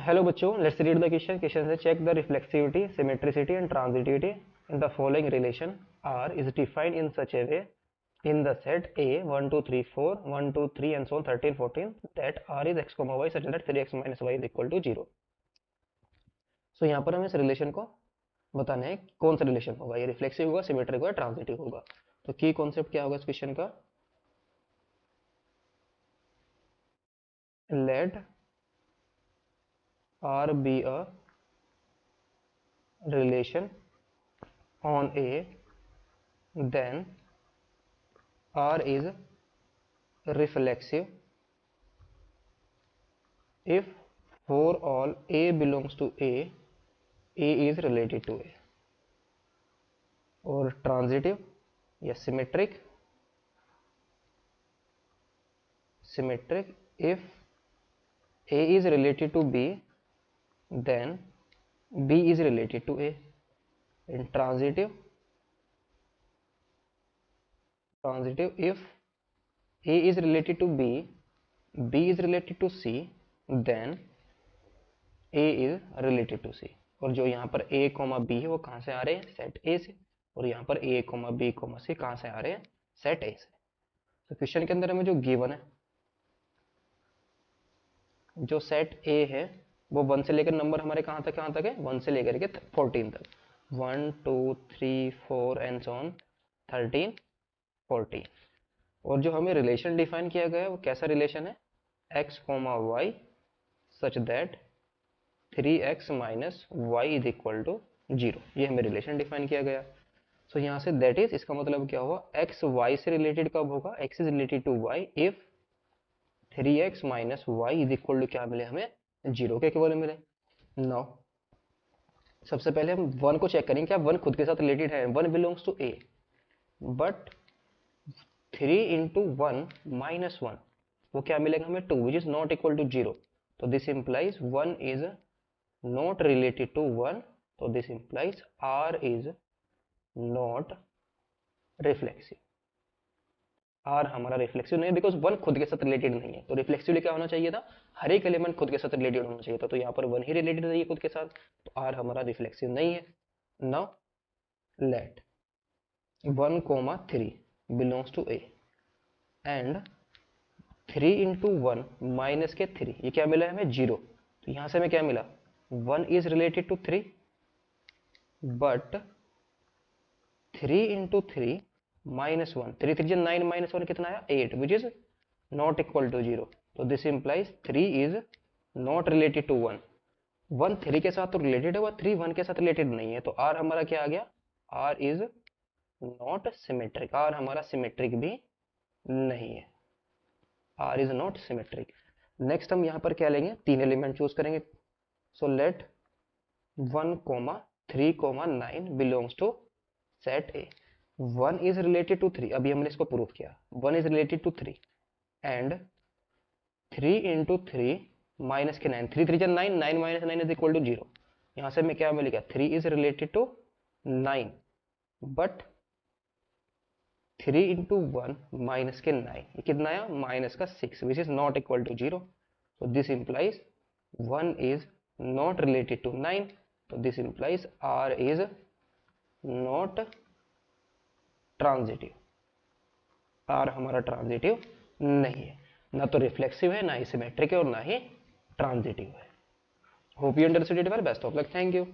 Hello बच्चों, let's read the question. Question से check the reflexivity, symmetricity and transitivity in the following relation. R is defined in such a way in the set A 1 2 3 4 1 2 3 and so on 13 14 that R is x y such that 3x minus y is equal to 0. So यहाँ पर हमें इस relation को बताना है कौन सा relation होगा, ये रिफ्लेक्सिव होगा, सिमेट्रिक होगा, ट्रांजिटिव होगा. तो की कॉन्सेप्ट क्या होगा इस क्वेश्चन का? Let R be a relation on A, then R is reflexive if for all A belongs to A is related to A. और transitive या symmetric if A is related to B, then B is related to A. And transitive if A is related to B, B is related to C, then A is related to C. और जो यहाँ पर A, B है वो कहाँ से आ रहे हैं? सेट A से. और यहाँ पर A, B, C कहाँ से आ रहे हैं? सेट A से. तो क्वेश्चन के अंदर हमें जो गिवन है, जो सेट A है वो 1 से लेकर नंबर हमारे कहाँ तक है? 1 से लेकर के 14 तक. 1 2 3 4 एंड सो ऑन 13 14. और जो हमें रिलेशन डिफाइन किया गया है वो कैसा रिलेशन है? x, y such that 3x minus y is equal to 0. ये हमें रिलेशन डिफाइन किया गया. सो यहाँ से दैट इज, इसका मतलब क्या हुआ? x y से रिलेटेड कब होगा? x is related to y if 3x minus y is equal to क्या मिले हमें? 0 के इक्वल मिले. नाउ सबसे पहले हम 1 को चेक करेंगे, क्या 1 खुद के साथ रिलेटेड है? 1 belongs to a, but 3 into 1 minus 1 वो क्या मिलेगा हमें? 2 which is not equal to 0. तो this implies 1 is not related to 1. तो this implies R is not reflexive. R हमारा रिफ्लेक्सिव नहीं है बिकॉज 1 खुद के साथ रिलेटेड नहीं है. तो रिफ्लेक्सिवली क्या होना चाहिए था? हर एक एलिमेंट खुद के साथ रिलेटेड होना चाहिए था. तो यहाँ पर 1 ही रिलेटेड है खुद के साथ, तो R हमारा रिफ्लेक्सिव नहीं है. Now let 1 3 belongs to A and 3 into 1 minus के 3 ये क्या मिला है हमें? 0. तो यहाँ से हमें क्या मिला? 1 is related to 3, but 3 into 3 minus 1, 3 3 9 minus 1 कितना आया? 8 which is not equal to 0. तो this implies 3 is not related to 1. 1 3 के साथ तो रिलेटेड है, 3 1 के साथ रिलेटेड नहीं है. तो R हमारा क्या आ गया? R is not symmetric. R हमारा सिमेट्रिक भी नहीं है. R is not symmetric. Next हम यहाँ पर क्या लेंगे? 3 एलिमेंट चूज करेंगे. So let 1 3 9 belongs to set A. 1 is related to 3. अभी हमने इसको प्रूव किया. 1 is related to 3 and 3 into 3 minus के 9, 3 3 9, 9 माइनस 9 इज इक्वल टू 0. यहाँ से हमें क्या मिलेगा? 3 is related to 9, but 3 into 1 minus के 9 ये कितना आया? माइनस का 6 which is not equal to 0. So this implies 1 is not related to 9. So this implies R is not transitive. R हमारा ट्रांजिटिव नहीं है, ना तो रिफ्लेक्सिव है, ना ही सिमेट्रिक है और ना ही ट्रांजिटिव है. Hope you understood it well. Best of luck. Thank you.